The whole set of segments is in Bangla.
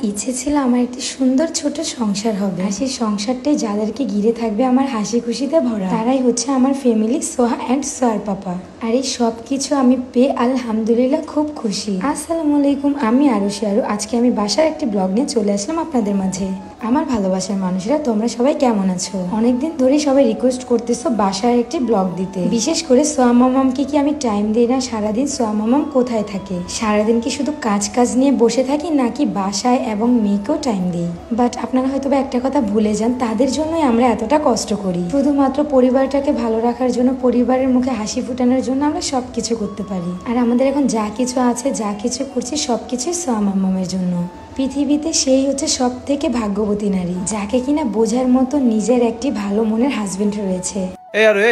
ইচ্ছে ছিল আমার একটি সুন্দর ছোট সংসার হবে, আর সেই সংসারটাই যাদেরকে ঘিরে থাকবে আমার হাসি খুশিতে ভরা, তারাই হচ্ছে আমার ফ্যামিলি সোহা অ্যান্ড সোহার পাপা। আর এই সব কিছু আমি পেয়ে আলহামদুলিল্লাহ খুব খুশি। আসসালামু আলাইকুম, আমি আরুষি আরু। আজকে আমি বাসার একটি ব্লগ নিয়ে চলে আসলাম আপনাদের মাঝে। আমার ভালোবাসার মানুষরা, তোমরা সবাই কেমন আছো? অনেকদিন ধরেই সবাই রিকোয়েস্ট করতেছো বাসায় একটি ব্লগ দিতে, বিশেষ করে সোয়া মামামকে কি আমি টাইম দিই না? সারাদিন সোয়া মামাম কোথায় থাকে? সারাদিন কি শুধু কাজ কাজ নিয়ে বসে থাকি, নাকি বাসায় এবং মেয়েকেও টাইম দিই? বাট আপনারা হয়তো বা একটা কথা ভুলে যান, তাদের জন্যই আমরা এতটা কষ্ট করি। শুধুমাত্র পরিবারটাকে ভালো রাখার জন্য, পরিবারের মুখে হাসি ফুটানোর জন্য আমরা সবকিছু করতে পারি। আর আমাদের এখন যা কিছু আছে, যা কিছু করছি, সবকিছু সোয়া মামামের জন্য। পৃথিবীতে সেই হচ্ছে সব থেকে ভাগ্যবতী নারী, যাকে কিনা বোঝার মতো নিজের একটি ভালো মনের হাজবেন্ড রয়েছে।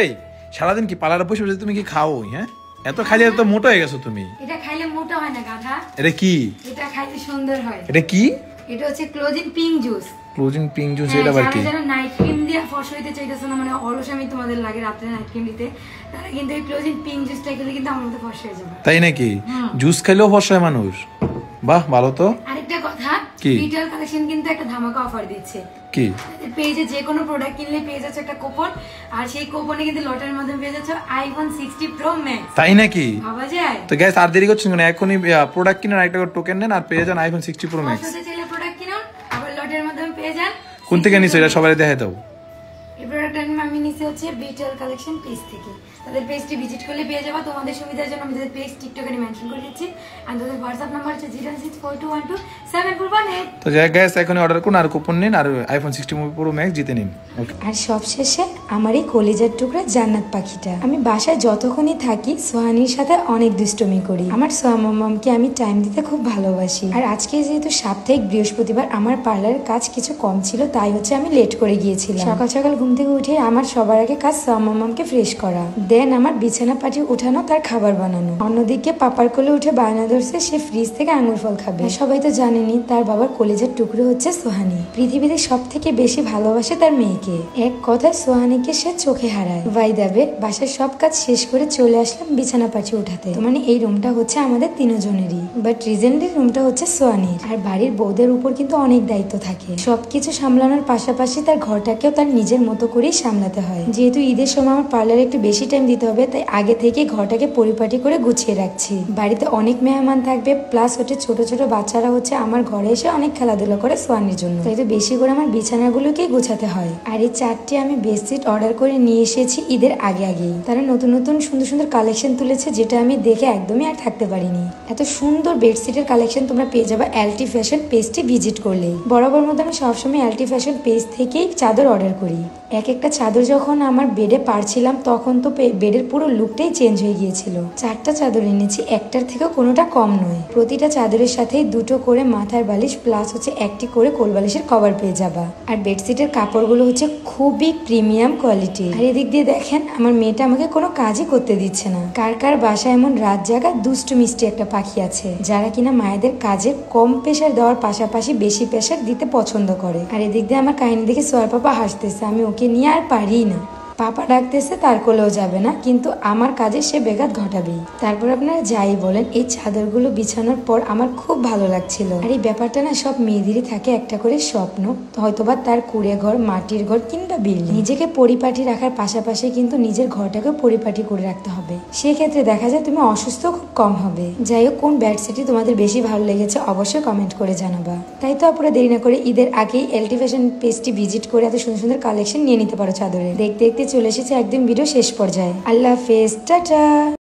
এই সারাদিন কি পার্লারে বসে বসে তুমি কি খাও? হ্যাঁ, এত খাইলে তো মোটা হয়ে গেছো তুমি। এটা খাইলে মোটা হয় না গাধা। এটা কি? এটা খাইলে সুন্দর হয়। এটা কি? এটা হচ্ছে closing pink juice. Closing pink juice, এটা আবার কি? যারা নাইট ক্রিম দিয়ে ফর্সা হইতে চাইতেছো না, মানে অলসামি তোমাদের লাগে রাতে নাইট ক্রিম দিতে, তারা কিন্তু এই ক্লোজিং পিঙ্ক জুসটা খেলে কিন্তু আমার মতো ফর্সা হয়ে যাবে। তাই নাকি? জুস খাইলেও ফর্সা হয় মানুষ? বাহ, ভালো তো। আরেকটা কথা, কি? রিটেল কালেকশন কিন্তু একটা ধামাকা অফার দিচ্ছে। কি? পেজে যে কোনো প্রোডাক্ট কিনলে পেয়ে যাচ্ছে একটা কুপন, আর সেই কুপনে কিন্তু লটারির মাধ্যমে পেয়ে যাচ্ছে আইফোন 60 প্রো ম্যাক্স। তাই নাকি? ভাবা যায়? তো গাইস, আর দেরি করছেন কেন? এখনই প্রোডাক্ট কিনুন, একটা করে টোকেন নেন আর পেয়ে যান আইফোন 60 প্রো ম্যাক্স। সাথে চাইলে প্রোডাক্ট কিনুন, আবার লটারির মাধ্যমে পেয়ে যান। কোন থেকে নিছো এটা সবাই দেখাই দাও। এই প্রোডাক্টটা আমি নিছি হচ্ছে বিটেল কালেকশন পেজ থেকে। তাদের পেজটি ভিজিট করলে পেয়ে যাবে। তোমাদের সুবিধার জন্য আমি তাদের পেজ টিকটকে মেনশন করে দিচ্ছি, আর তাদের হোয়াটসঅ্যাপ নাম্বার হচ্ছে 064212741. তো যাই গাইস, এখনই অর্ডার করুন আর কুপন নিন আর আইফোন 60 প্রো ম্যাক্স জিতে নিন। ওকে। আর সবশেষে আমার এই কলিজার টুকরা জান্নাত পাখিটা, আমি বাসায় যতক্ষণই থাকি সোহানির সাথে অনেক দুষ্টুমি করি। আমার সোহা মামামকে আমি টাইম দিতে খুব ভালোবাসি। আর আজকে যেহেতু সাপ্তাহিক বৃহস্পতিবার, আমার পার্লারের কাজ কিছু কম ছিল, তাই হচ্ছে আমি লেট করে গিয়েছিলাম। সকাল সকাল ঘুম থেকে উঠে আমার সবার আগে কাজ সোহা মামামকে ফ্রেশ করা, দেন আমার বিছানা পাটি উঠানো, তার খাবার বানানো। অন্যদিকে পাপার কোলে উঠে বায়না ধরছে সে ফ্রিজ থেকে আঙুর ফল খাবে। সবাই তো জানেনি তার বাবার কলিজার টুকরো হচ্ছে সোহানি। পৃথিবীতে সব থেকে বেশি ভালোবাসে তার মেয়েকে। এক কথায় সোহানিকে সে চোখে হারায়। ভাইদাবে বাসার সব কাজ শেষ করে চলে আসলাম বিছানা পাটি উঠাতে। তো মানে এই রুমটা হচ্ছে আমাদের তিনজনেরই, বাট রিজেন্টলি রুমটা হচ্ছে সোহানির। আর বাড়ির বউদের উপর কিন্তু অনেক দায়িত্ব থাকে। সবকিছু সামলানোর পাশাপাশি তার ঘরটাকেও তার নিজের মতো করেই সামলাতে হয়। যেহেতু ঈদের সময় আমার পার্লারে একটু বেশি টাইম দিতে হবে, তাই আগে থেকে ঘরটাকে পরিপাটি করে গুছিয়ে রাখছি। বাড়িতে অনেক মেহমান থাকবে, প্লাস হচ্ছে ছোট ছোট বাচ্চারা হচ্ছে আমার ঘরে এসে অনেক খেলাধুলা করে সোয়ানির জন্য, তাই তো বেশি করে আমার বিছানাগুলোকেই গুছাতে হয়। আর এই 4টি আমি বেডশিট অর্ডার করে নিয়ে এসেছি ঈদের আগেই। তারা নতুন নতুন সুন্দর সুন্দর কালেকশন তুলেছে, যেটা আমি দেখে একদমই আর থাকতে পারিনি। এত সুন্দর বেডশিটের কালেকশন তোমরা পেয়ে যাবে এলটি ফ্যাশন পেজটি ভিজিট করলেই। বরাবর মধ্যে আমি সবসময় এলটি ফ্যাশন পেজ থেকেই চাদর অর্ডার করি। এক একটা চাদর যখন আমার বেডে পারছিলাম, তখন তো বেডের পুরো লুকটাই চেঞ্জ হয়ে গিয়েছিল। 4টা চাদর এনেছি, একটার থেকেও কোনোটা কম নয়। প্রতিটা চাদরের সাথে 2টো করে মাথার বালিশ, প্লাস হচ্ছে 1টি করে কোল বালিশের কভার পেয়ে যাবা। আর বেডশিটের কাপড়গুলো হচ্ছে খুবই প্রিমিয়াম কোয়ালিটি। আর এদিক দিয়ে দেখেন, আমার মেয়েটা আমাকে কোনো কাজই করতে দিচ্ছে না। কার কার বাসায় এমন রাত জাগা দুষ্টু মিষ্টি একটা পাখি আছে, যারা কিনা মায়েদের কাজের কম প্রেশার দেওয়ার পাশাপাশি বেশি প্রেশার দিতে পছন্দ করে। আর এদিক দিয়ে আমার কাহিনী দেখে সোয়ার পাপা হাসতেছে। আমি ওকে নিয়ে আর পারি না। পাপা ডাকতেছে, তার কোলেও যাবে না, কিন্তু আমার কাজে সে বেঘাত ঘটাবেই। তারপর আপনারা যাই বলেন, এই চাদরগুলো বিছানোর পর আমার খুব ভালো লাগছিল। আর এই ব্যাপারটা না সব মেয়েদেরই থাকে একটা করে স্বপ্ন, হয়তোবা তার কুড়ে ঘর, মাটির ঘর কিংবা বিল্ডিং। নিজেকে পরিপাটি রাখার পাশাপাশি কিন্তু নিজের ঘরটাকে পরিপাটি করে রাখতে হবে। সেক্ষেত্রে দেখা যায় তুমি অসুস্থ খুব কম হবে। যাই হোক, কোন বেডশিটটি তোমাদের বেশি ভালো লেগেছে অবশ্যই কমেন্ট করে জানাবা। তাই তো আপনারা দেরি না করে ঈদের আগেই এলটি ফ্যাশন পেজটি ভিজিট করে এত সুন্দর সুন্দর কালেকশন নিয়ে নিতে পারো চাদরে। দেখতে দেখতে চলে এসেছে একদম ভিডিও শেষ পর্যায়ে। আল্লাহ হাফেজ, টাটা।